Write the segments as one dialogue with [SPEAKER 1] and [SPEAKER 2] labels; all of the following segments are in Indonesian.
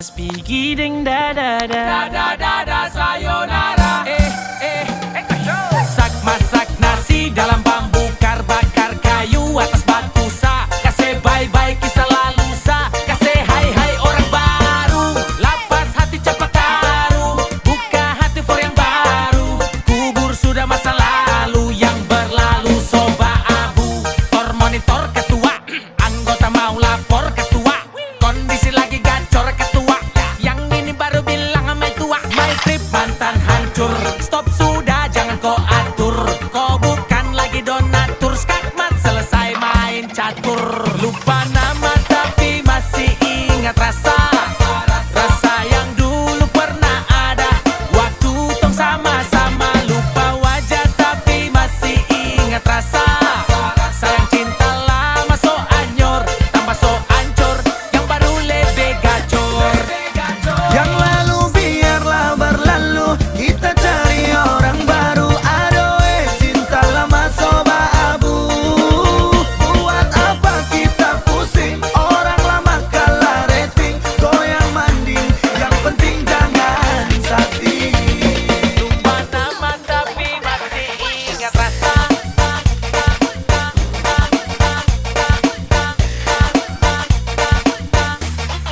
[SPEAKER 1] Speaking da da da
[SPEAKER 2] Da da da sayonara.
[SPEAKER 1] Masak masak nasi dalam bambu, bakar kayu atas batu sa. Kasih bye bye kisah lalu sa. Kasih hai hai orang baru. Lapas hati cepat taruh. Buka hati for yang baru. Kubur sudah masa lalu yang berlalu soba abu. Tor monitor ketua. Anggota mau lapor ketua. Kondisi lagi gacor ketua. Yang ini baru bilang sama tua. My trip mantan hancur. Stop sudah jangan kau atur. Kau bukan lagi donatur. Skakmat selesai main catur. Lupa nama tapi masih ingat rasa. Rasa yang dulu pernah ada. Waktu tong sama-sama. Lupa wajah tapi masih ingat rasa. Sayang cinta lama so anyor. Tambah so ancur. Yang baru lebih gacor.
[SPEAKER 3] Yang lalu biarlah berlalu, kita cari orang baru. Adoe cinta lama soba abu. Buat apa kita pusing, orang lama kalah rating. Goyang manding, yang penting jangan sakit.
[SPEAKER 1] Lupa nama tapi masih ingat rasa.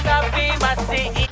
[SPEAKER 1] Tapi masih